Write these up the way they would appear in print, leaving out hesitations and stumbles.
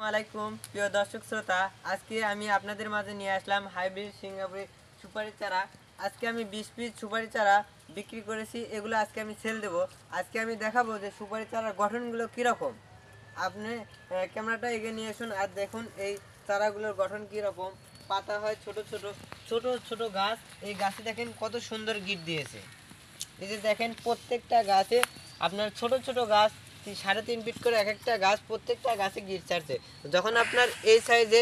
আসসালামাইকুম প্রিয় দর্শক শ্রোতা, আজকে আমি আপনাদের মাঝে নিয়ে আসলাম হাইব্রিড সিঙ্গাপুরি সুপারি চারা। আজকে আমি 20 পিস সুপারি চারা বিক্রি করেছি, এগুলো আজকে আমি সেল দেব। আজকে আমি দেখাবো যে সুপারি চারার গঠনগুলো কীরকম। আপনি ক্যামেরাটা এগিয়ে নিয়ে আসুন আর দেখুন এই চারাগুলোর গঠন কীরকম। পাতা হয় ছোট ছোট ছোট ছোট গাছ, এই গাছে দেখেন কত সুন্দর গিট দিয়েছে। এই যে দেখেন প্রত্যেকটা গাছে আপনার ছোট ছোট গাছ 3.5 ফিট করে এক একটা গাছ, প্রত্যেকটা গাছে গিট ছাড়ছে। যখন আপনার এই সাইজে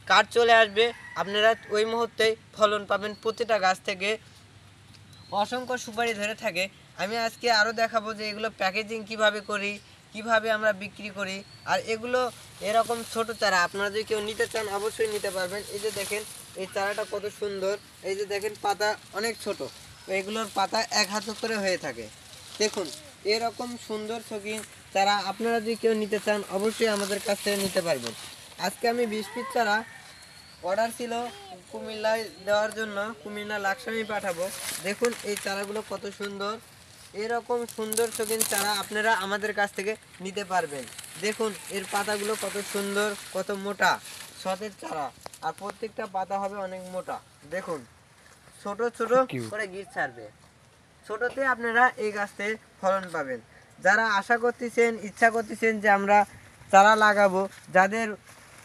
কাঠ চলে আসবে আপনারা ওই মুহূর্তেই ফলন পাবেন প্রতিটা গাছ থেকে। অসংখ্য সুপারি ধরে থাকে। আমি আজকে আরও দেখাবো যে এগুলো প্যাকেজিং কিভাবে করি, কিভাবে আমরা বিক্রি করি। আর এগুলো এরকম ছোট চারা আপনারা যদি কেউ নিতে চান অবশ্যই নিতে পারবেন। এই যে দেখেন এই চারাটা কত সুন্দর, এই যে দেখেন পাতা অনেক ছোট, এগুলোর পাতা এক হাত করে হয়ে থাকে। দেখুন এরকম সুন্দর শৌখিন চারা আপনারা যদি কেউ নিতে চান অবশ্যই আমাদের কাছ থেকে নিতে পারবেন। আজকে আমি 20 পিস চারা অর্ডার ছিল কুমিল্লায় দেওয়ার জন্য, কুমিল্লা লাকসামে পাঠাবো। দেখুন এই চারাগুলো কত সুন্দর, এরকম সুন্দর শৌখিন চারা আপনারা আমাদের কাছ থেকে নিতে পারবেন। দেখুন এর পাতাগুলো কত সুন্দর, কত মোটা সতেজ চারা, আর প্রত্যেকটা পাতা হবে অনেক মোটা। দেখুন ছোট ছোট করে গিট ছাড়বে, ছোটতে আপনারা এই গাছ থেকে ফলন পাবেন। যারা আশা করতেছেন, ইচ্ছা করতেছেন যে আমরা চারা লাগাবো, যাদের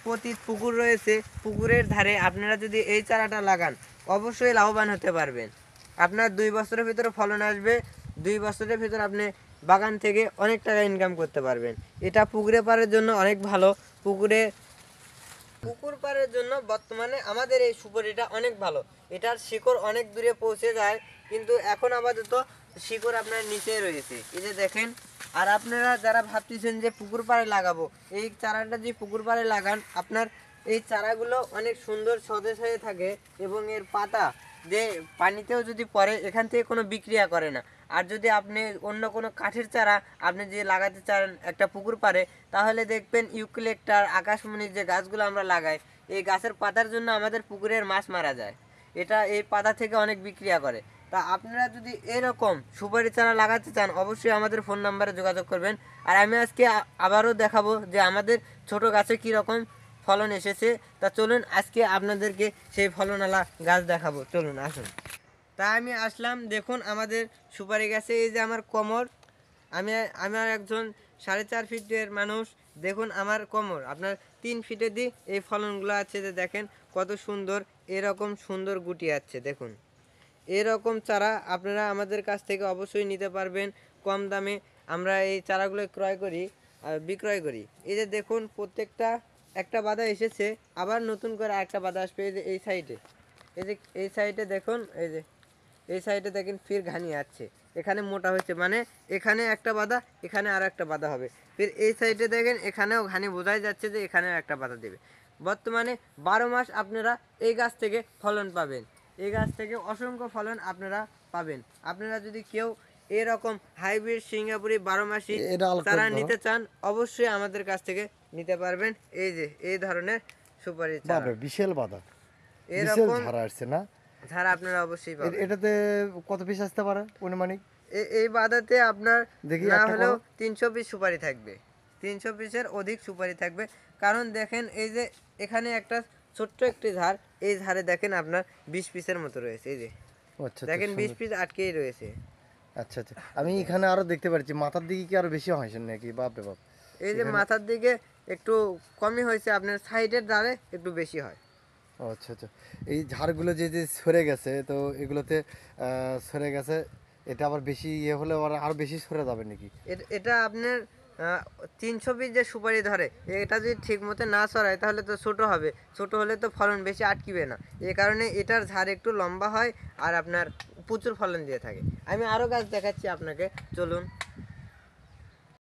প্রতি পুকুর রয়েছে, পুকুরের ধারে আপনারা যদি এই চারাটা লাগান অবশ্যই লাভবান হতে পারবেন। আপনার 2 বছরের ভিতরে ফলন আসবে, 2 বছরের ভিতরে আপনি বাগান থেকে অনেক টাকা ইনকাম করতে পারবেন। এটা পুকুরে পাড়ের জন্য অনেক ভালো। পুকুর পাড়ের জন্য বর্তমানে আমাদের এই সুপারিটা অনেক ভালো। এটার শিকড় অনেক দূরে পৌঁছে যায়, কিন্তু এখন আপাতত শিকড় আপনার নিচে রয়েছে, এই যে দেখেন। আর আপনারা যারা ভাবতেছেন যে পুকুর পাড়ে লাগাবো, এই চারাটা যদি পুকুর পাড়ে লাগান আপনার এই চারাগুলো অনেক সুন্দর সতেজ হয়ে থাকে, এবং এর পাতা যে পানিতেও যদি পড়ে এখান থেকে কোনো বিক্রিয়া করে না। আর যদি আপনি অন্য কোনো কাঠের চারা আপনি যে লাগাতে চান একটা পুকুর পাড়ে, তাহলে দেখবেন ইউক্যালিপটাস, আকাশমণির যে গাছগুলো আমরা লাগাই, এই গাছের পাতার জন্য আমাদের পুকুরের মাছ মারা যায়। এটা এই পাতা থেকে অনেক বিক্রিয়া করে। তা আপনারা যদি এরকম সুপারি চারা লাগাতে চান অবশ্যই আমাদের ফোন নাম্বারে যোগাযোগ করবেন। আর আমি আজকে আবারও দেখাবো যে আমাদের ছোট গাছে কীরকম ফলন এসেছে। তা চলুন আজকে আপনাদেরকে সেই ফলনওয়ালা গাছ দেখাবো, চলুন আসুন। তা আমি আসলাম, দেখুন আমাদের সুপারি গাছে এই যে আমার কোমর, আমার একজন 4.5 ফিটের মানুষ। দেখুন আমার কোমর আপনার 3 ফিটে দিয়ে এই ফলনগুলো আছে, যে দেখেন কত সুন্দর, এরকম সুন্দর গুটি আছে। দেখুন এরকম চারা আপনারা আমাদের কাছ থেকে অবশ্যই নিতে পারবেন কম দামে। আমরা এই চারাগুলো ক্রয় করি আর বিক্রয় করি। এই যে দেখুন প্রত্যেকটা একটা বাধা এসেছে, আবার নতুন করে একটা বাধা আসবে। এই যে এই সাইডে, এই যে এই সাইডে দেখুন, এই যে এই সাইডে দেখেন ফির ঘানি আছে, এখানে মোটা হয়েছে, মানে এখানে একটা বাধা, এখানে আর একটা বাধা হবে। ফির এই সাইডে দেখেন এখানেও ঘানি, বোঝাই যাচ্ছে যে এখানেও একটা বাধা দেবে। বর্তমানে 12 মাস আপনারা এই গাছ থেকে ফলন পাবেন, এই গাছ থেকে অসংখ্য ফলন আপনারা পাবেন। আপনারা যদি কেউ এরকম হাইব্রিড সিঙ্গাপুরি 12 মাসি চারা নিতে চান অবশ্যই আমাদের কাছ থেকে নিতে পারবেন। এই যে এই ধরনের সুপারি চারা, বিশাল বাধা, এরকম ঝাড়া আসছে না ঝাড়া আপনারা অবশ্যই পাবেন। এটাতে কত পিস আসতে পারে অনুমানিক? এই বাদাতে আপনার না হলেও 300 পিস সুপারি থাকবে, 300 পিসের অধিক সুপারি থাকবে। কারণ দেখেন এই যে এখানে একটা ছোট্ট একটি ঝাড়, এই ঝাড়ে দেখেন আপনার 20 পিসের মতো রয়েছে। এই যে দেখেন 20 পিস আটকেই রয়েছে। আচ্ছা আচ্ছা, আমি এখানে আরো দেখতে পাচ্ছি মাথার দিকে কি আরো বেশি হয়েছে নাকি? বাপ রে বাপ, এই যে মাথার দিকে একটু কমই হয়েছে, আপনার সাইডের ধারে একটু বেশি হয়। ও আচ্ছা আচ্ছা, এই ঝাড়গুলো যে যে সরে গেছে, তো এগুলোতে সরে গেছে, এটা আবার বেশি ইয়ে হলে আরো বেশি সরে যাবে নাকি? এটা আপনার 300 পিস যে সুপারি ধরে, এটা যদি ঠিক মতো না ছড়ায় তাহলে তো ছোট হবে, ছোট হলে তো ফলন বেশি আটকিবে না। এই কারণে এটার ঝাড় একটু লম্বা হয় আর আপনার প্রচুর ফলন দিয়ে থাকে। আমি আরও গাছ দেখাচ্ছি আপনাকে, চলুন।